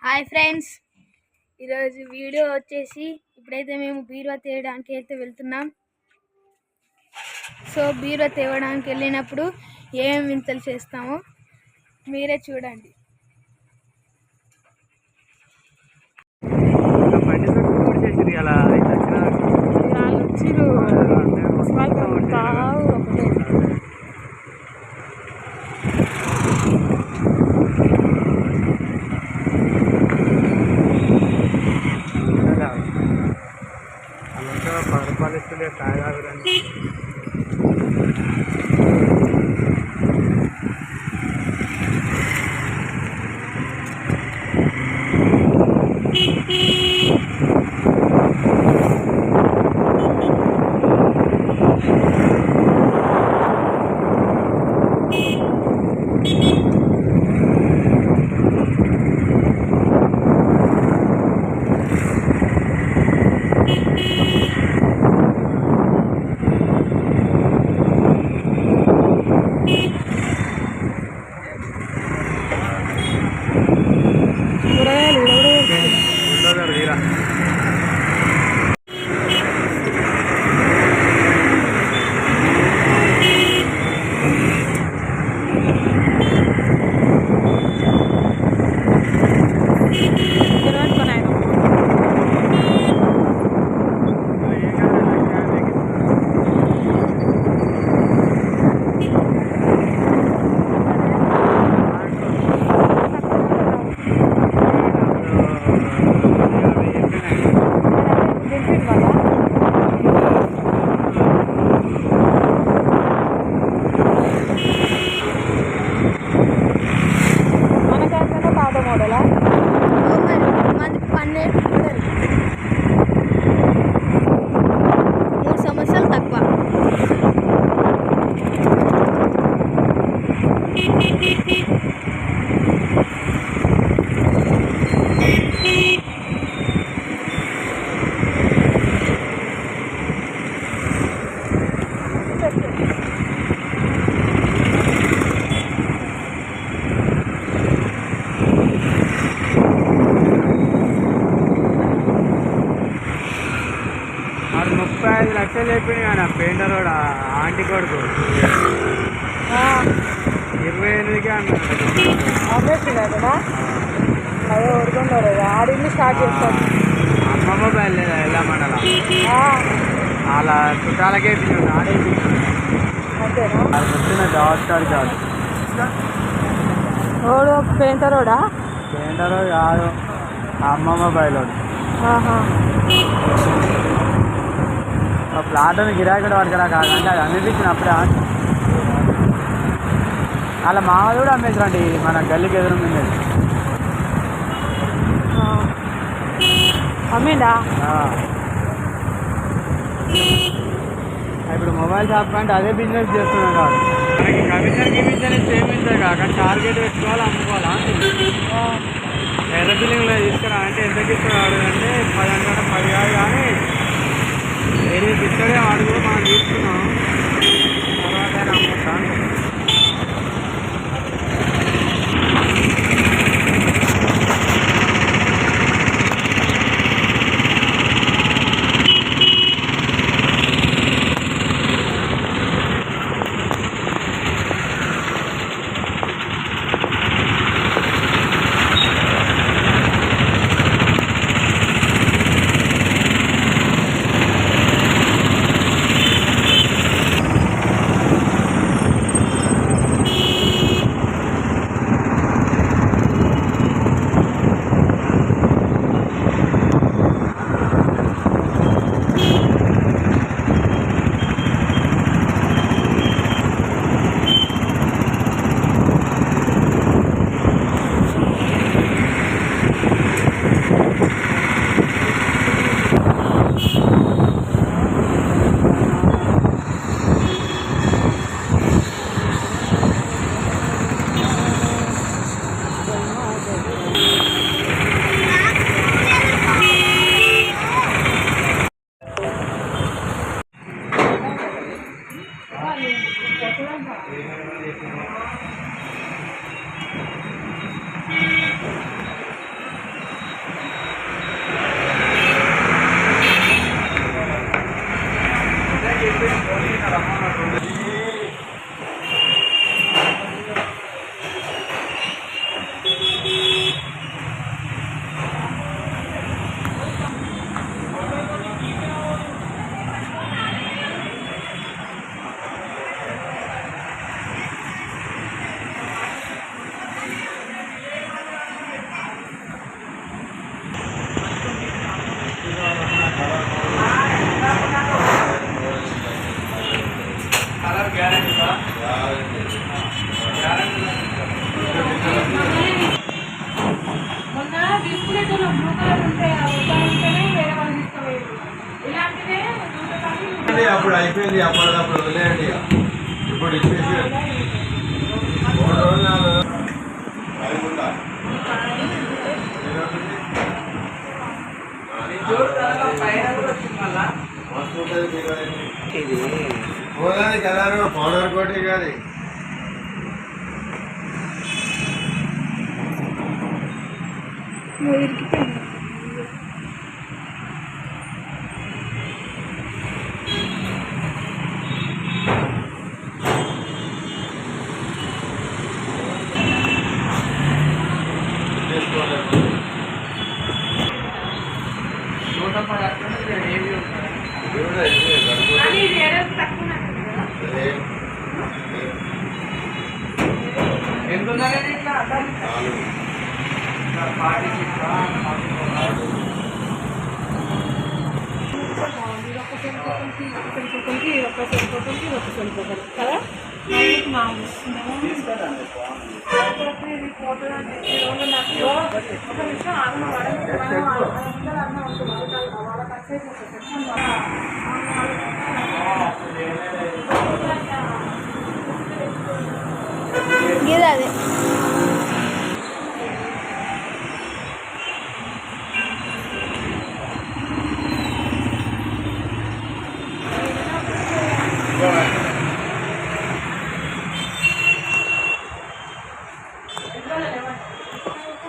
Hi friends, ఈరోజు video వచ్చేసి ఇప్పుడైతే మేము బీరువా తేయడానికి అయితే వెళ్తున్నాం. సో బీరువా తేవడానికి వెళ్ళినప్పుడు ఏం వింతలు చేస్తామో మీరే చూడండి. పరిపాలిస్తుండే కాయదాగురండి. అది 35 లక్షలు అయిపోయినాయి కానీ పెయింటర్ కూడా ఆంటీ కొడుకు 28కి అన్నట్టుగా అదే ఊరుకుంటారు ఆడిల్లు స్టార్ట్ చేస్తారు. అమ్మమ్మ బయలుదేరా ఎలా మండలం అలా చుట్టాలకే ఆడే అంతేనా? అది వచ్చిన జాబ్ కాదు రోడ్ పెయింటరోడా? పెయింటరు కాదు, అమ్మమ్మ బయలుడు ఫ్లాట్ గిరాకీ పడకరా కాదంటే అది అనిపించినప్పుడే అలా మామూలు కూడా అమ్మేసారండి మన గల్లీకి ఎదురు ఉండేది. అమ్మిందా? ఇప్పుడు మొబైల్ షాప్ కంటే అదే బిజినెస్ చేస్తున్నాం కాదు. మనకి కమిషన్ సేమించారు కాక టార్గెట్ పెట్టుకోవాలి, అమ్ముకోవాలా. ఎర్ర బిల్లింగ్లో తీసుకురా అంటే ఎంతకి ఇస్తున్నాడు అంటే 10 అంటే 10 కాదు కానీ 8 ఇస్తాడే అడుగు మనం తీసుకున్నాం. తర్వాత అమ్ముతాను. తీసుకునేటోళ్ళు బ్లూ కలర్ ఉంటే ఉంటేనే వేరే వాళ్ళు తీసుకోలేదు. ఇలాంటివే అప్పుడు అయిపోయింది, అప్పటికప్పుడు వదిలేయండి ఇక. ఇప్పుడు ఇచ్చేసి 3 రోజులు 4 రోజులు టైం ఉందా? మస్తు ఉంటుంది పోదాని కలరు పౌడర్ కోటి కాదు. కానీ ఇది ఏడాది తక్కువ ఎంత ఉందండి ఇట్లా కదా ఇది అదే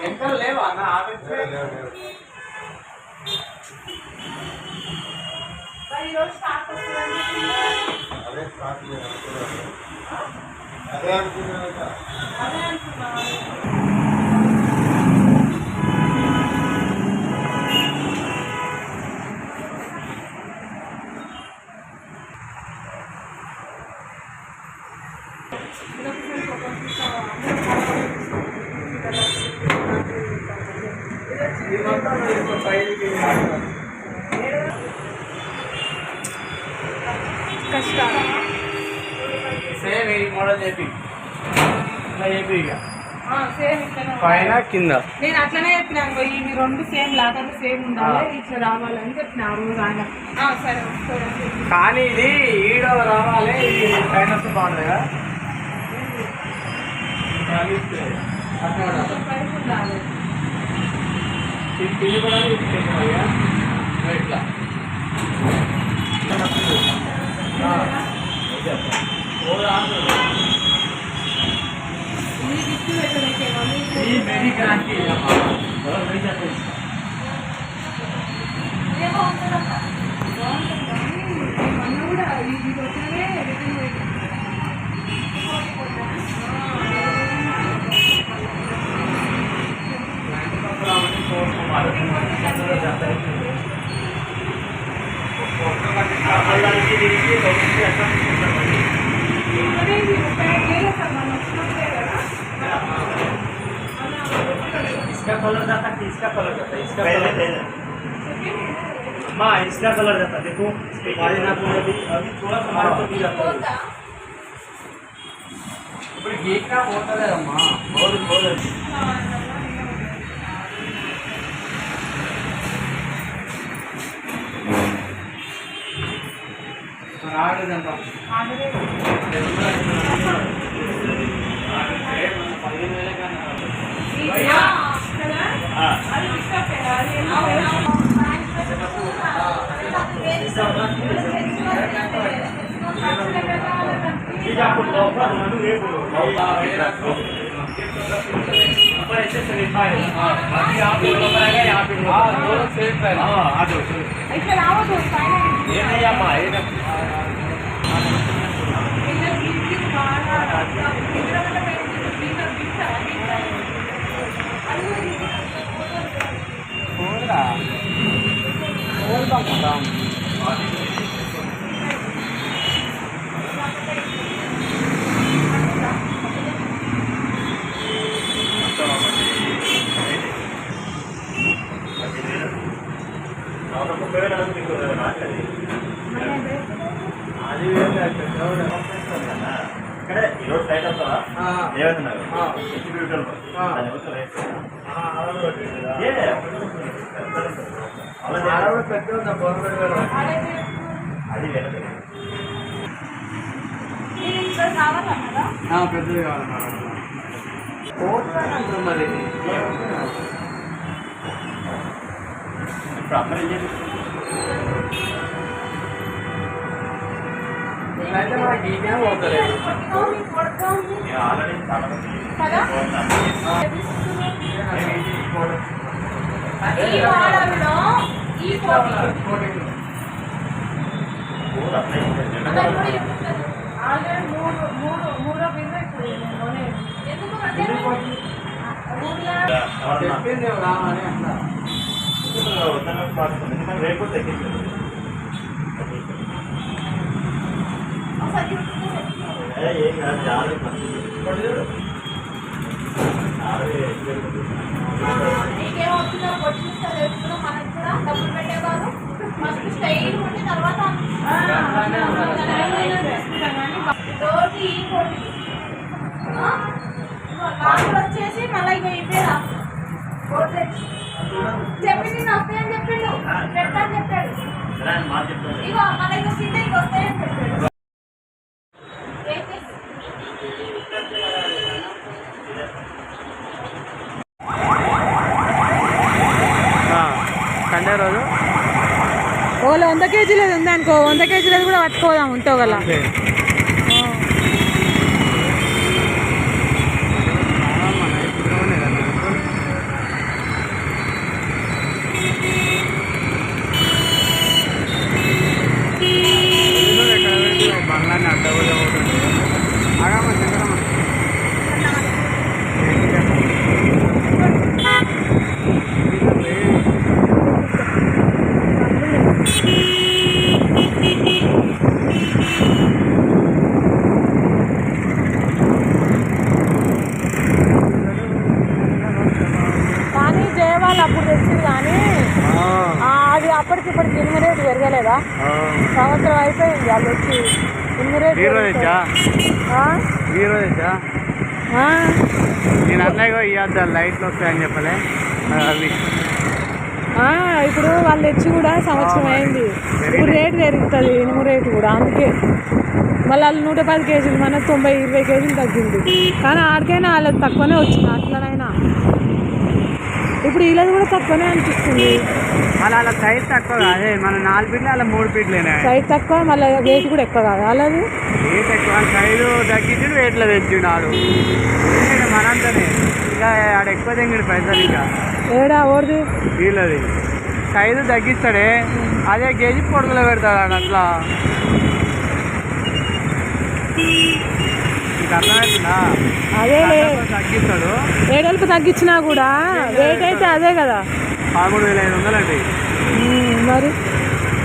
ఎంత లేవా అన్న అదే అనుకున్నాను. కష్టాలు సేమ్ ఈ మోడల్ చెప్పి ఇట్లా చెప్పి ఇక సేమ్ ఇట్లనే పైన కింద నేను అట్లనే చెప్పినాను ఇవి 2 సేమ్ లాగా సేమ్ ఉండాలి ఇట్లా రావాలని చెప్పిన ఆ రోజు ఆయన సరే వస్తాను. కానీ ఇది ఈడ రావాలి, ఇది పైన వస్తే బాగుంటుంది కదా. కింది కూడా ఇట్లా ఈ మెరీ క్రాంతి కూడా ఇది వచ్చినదే రిటర్న్ इसका कलर जाता है, इसका कलर जाता है, इसका कलर माँ इसका कलर जाता है. देखो हमारे ना तो अभी थोड़ा सा हमारे तो भी जाता है. ఇప్పుడు గీక్నా పోతలేదమ్మా బోర్డు రాలేదంట. ऐसे शरीफा है बाकी आप दोनों पर आएगा यहाँ पे दोनों सेम है. आ जाओ इतना आओ तो ये नहीं आप आए ना ఇక్కడ ఈరోజు సైట్ వస్తారా ఏమవుతున్నారు పెద్ద ఉందా గవర్నమెంట్ కూడా పెద్దది కావాలి మరి అయితే మనకి ఈయన పోతలేదు చెప్పింది రామని అట్లా రేపు తగ్గించారు ఏం కాదు చాలా వచ్చేసి మళ్ళీ ఇక ఇవ్వేరా చెప్పింది వస్తాయని చెప్పిండు పెట్టని చెప్పాడు ఇగో మళ్ళీ ఇక కింద ఇక వస్తాయని చెప్పాడు సండే రోజు ఒకవేళ 100 కేజీలది ఉందనుకో 100 కేజీలది కూడా పట్టుకోదాం ఉంటావు కదా బంగ్లాన్ని అడ్డగోలు అవుతుంది ఆగామ చంద్రమ్మ కానీ జయవాళ్ళు అప్పుడు తెచ్చింది కానీ అది అప్పటికి ఇప్పటికి ఇనుము రేటు పెరగలేదా సంవత్సరం అయిపోయింది వాళ్ళు వచ్చి ఇనుము రేటు నేను అన్నయ్య ఇవ్వద్దా లైట్లు వస్తాయని చెప్పలే అవి ఇప్పుడు వాళ్ళు తెచ్చి కూడా సంవత్సరం అయింది ఇప్పుడు రేటు పెరుగుతుంది ఇనుము రేటు కూడా అందుకే మళ్ళీ వాళ్ళు 110 కేజీలు మన 20 కేజీలు తగ్గింది కానీ ఆడికైనా వాళ్ళది తక్కువనే వచ్చింది అట్లనైనా ఇప్పుడు వీళ్ళది కూడా తక్కువనే అనిపిస్తుంది మళ్ళీ అలా సైజ్ తక్కువ కాదే మన 4 ఫీట్లు అలా 3 ఫీట్లేనా సైజ్ తక్కువ మళ్ళీ వెయిట్ కూడా ఎక్కువ కాదు వాళ్ళది వెయిట్ ఎక్కువ సైజు తగ్గించి వెయిట్లో తెచ్చిండు ఆడు మనంతనే ఇంకా ఆడ ఎక్కువ తెంగిడు పైసలు ఇంకా ఏడా ఓడిది వీళ్ళది సైజు తగ్గిస్తాడే అదే కేజీ పొడుగులో పెడతాడు ఆడ అట్లా నీకు అర్థమవుతుందా అదే తగ్గిస్తాడు ఏడలకు తగ్గించినా కూడా వెయిట్ అయితే అదే కదా 13,500 అండి మరి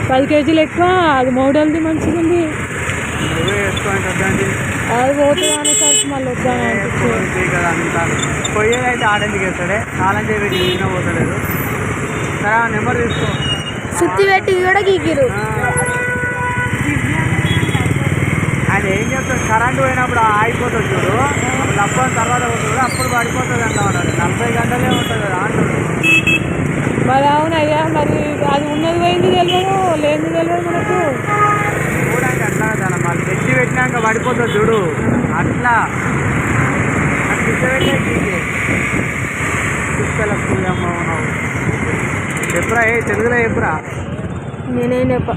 10 కేజీలు ఎక్కువ అది మోడల్ది మంచిగా ఉంది నువ్వే వేసుకోండి వద్దండి అది పోతుంది అనేసరికి మళ్ళీ వద్దాను అనిపించింది కదా అంటారు పొయ్యేదైతే ఆడెందుకు వేస్తాడే కాలంటే పెట్టి ఈయన పోతలేదు సరే ఆ నెంబర్ తీసుకో సుత్తి పెట్టి కూడా గీకిరు ఆయన ఏం చెప్తాడు కరెంట్ పోయినప్పుడు ఆగిపోతుంది చూడు అప్పుడు తర్వాత పోతుంది అప్పుడు పడిపోతుంది అంటాడు 40 గంటలే ఉంటుంది కదా అంటాడు మరి అవునయ్యా మరి అది ఉన్నది పోయింది తెలియదు లేనిది తెలియదు మనకు చూడండి అట్లా కదా మళ్ళీ తెచ్చి పెట్టినాక పడిపోతుంది చూడు అట్లా తీసుకెళ్ళమ్మా చెప్పురా తెలుగులో చెప్పురా నేనేం చెప్ప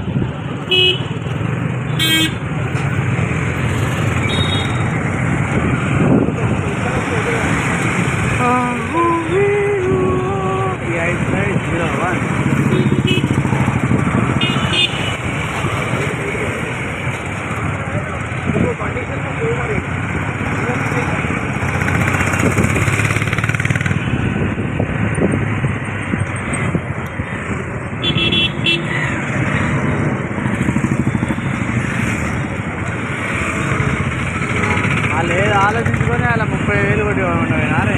లేదు ఆలోచించుకొని అలా 30,000 కొట్టి ఉండవు నారే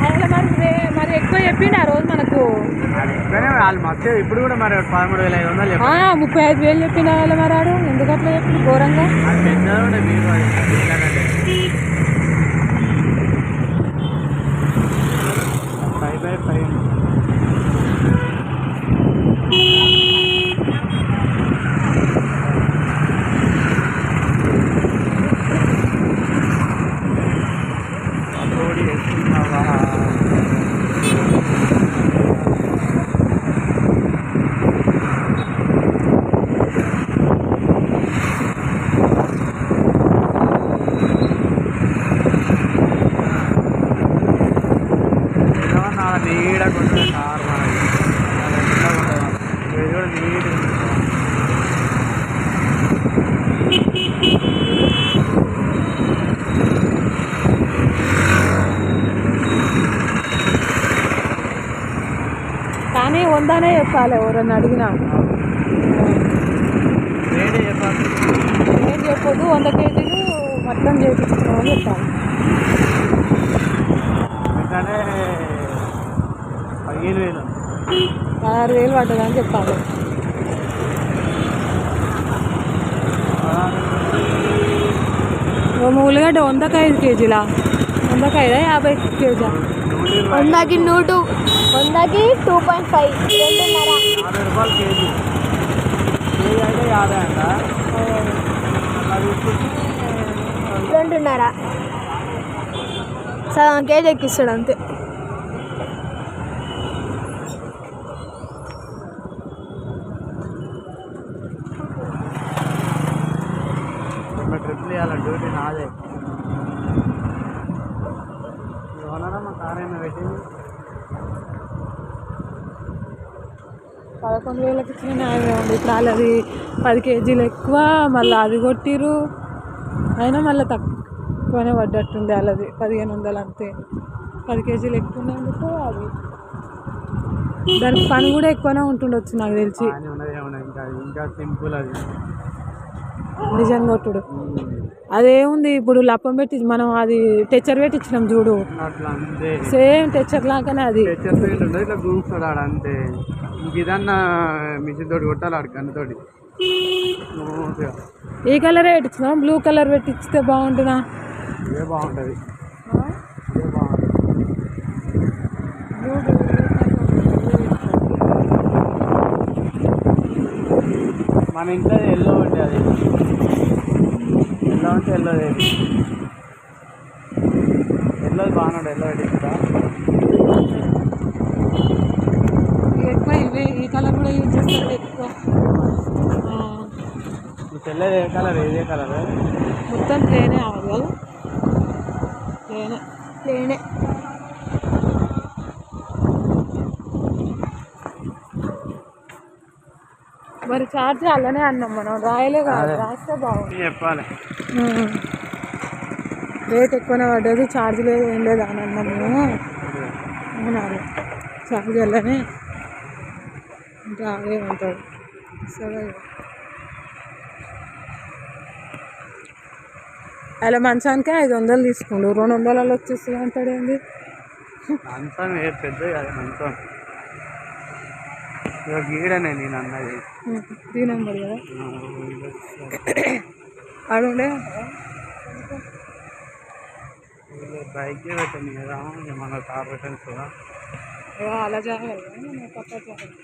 అట్లా మరి ఎక్కువ చెప్పిండు ఆ రోజు మనకు కానీ వాళ్ళు మధ్య ఇప్పుడు కూడా మరి 13,500 35,000 చెప్పిండు వాళ్ళ మరి ఆడు ఎందుకు అట్లా చెప్పిండు ఘోరంగా పెద్ద మీరు 5/5. అప్లోడ్ చేస్తున్నావా? నీడ కొంచెం కారు మనకి ఇది కూడా నీట్ కానీ వందనే చెప్పాలి ఎవరన్నా అడిగినా. రేటే చెప్పాలి. ఏం చెప్పొద్దు, 100 కేజీలు మొత్తం చేయించుకున్నామని చెప్పాలి. ఎందుకంటే 15,000 16,000 పడ్డదని చెప్పాలి. ఉల్లిగడ్డ 100కి 5 కేజీలా? 100కి 5 50 కేజీ? 100కి 100కి 2.5 50 రూపాయలు కేజీ. కేజీ అయితే 50 అంట. అది 2.5 సగం కేజీ ఎక్కిస్తాడు అంతే. ట్రిప్లు ఇవ్వాలి, డ్యూటీ నాదే. ఓనరా మా కార్ ఏమైనా పెట్టింది? 11,000కి ఇచ్చిన న్యాయమే ఉంది. ఇప్పుడు వాళ్ళది 10 కేజీలు ఎక్కువ, మళ్ళీ అది కొట్టిరు. అయినా మళ్ళీ తక్కువనే పడ్డట్టుంది వాళ్ళది 1,500 అంతే. 10 కేజీలు ఎక్కువ ఉన్నందుకు అది దానికి పని కూడా ఎక్కువనే ఉంటుండొచ్చు నాకు తెలిసి. పని ఉన్నది ఏమన్నా ఇంకా సింపుల్ అది డిజైన్ కొట్టుడు. అదేముంది ఇప్పుడు లప్పం పెట్టి మనం అది టెచ్చర్ పెట్టి ఇచ్చినాం చూడు, అట్లా అంతే. సేమ్ టెచ్చర్ లాగానే అది. టెచ్చర్ పెయింట్ ఉంటుంది, ఇట్లా గూస్తాడు ఆడ అంతే. ఇంక ఇదన్నా మిషన్ తోటి కొట్టాలి ఆడ కన్నుతోటి. ఏ కలర్ పెట్టించినాం? బ్లూ కలర్ పెట్టించితే బాగుంటుందా? ఇదే బాగుంటుంది. మన ఇంట్లో ఎల్లో ఉంటే అది ఎల్లో ఉంటే ఎల్లో ఎల్లో బాగున్నాడు. ఎల్లో పెట్టించుతా ఎక్కువ ఇవే, ఈ కలర్ కూడా యూజ్ చేస్తారు ఎక్కువ. ఈ తెల్లది ఏ కలర్? ఇదే కలర్ మొత్తం ప్లేనే అవ్వదు కదా? ప్లేనే. మరి ఛార్జ్ అలానే అన్నాం మనం, రాయలే కాదు, రాస్తే బాగుంది. చెప్పాలి. రేట్ ఎక్కువనే పడ్డది, ఛార్జ్ లేదు ఏం లేదు అని అన్నాం మేము. అవునాలి ఛార్జ్ అలానే ఇంకా ఏమంటాడు సరే. అలా మంచానికే 500 తీసుకుండు, 200 వచ్చేస్తుంది అంటాడు. ఏంది మంచం పెద్దది కాదు మంచం. ఇక గీడనే నేను అన్నది. 3 నెంబర్ కదా ఆడుండే. బైకే పెట్టండి కదా, మన కార్ పెట్టండి కదా. అలా జాగ్రత్త పక్క జాగ్రత్త.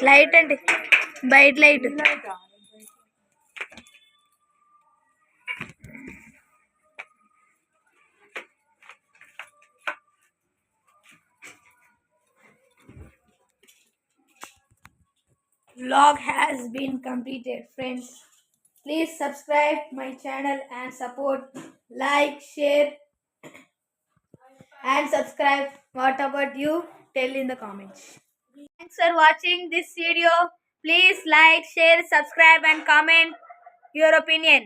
లైట్ అంటే బయట light. Vlog has been completed, friends. Please subscribe my channel and support, like, share and subscribe. What about you? Tell in the comments. Thanks for watching this video. Please like, share, subscribe and comment your opinion.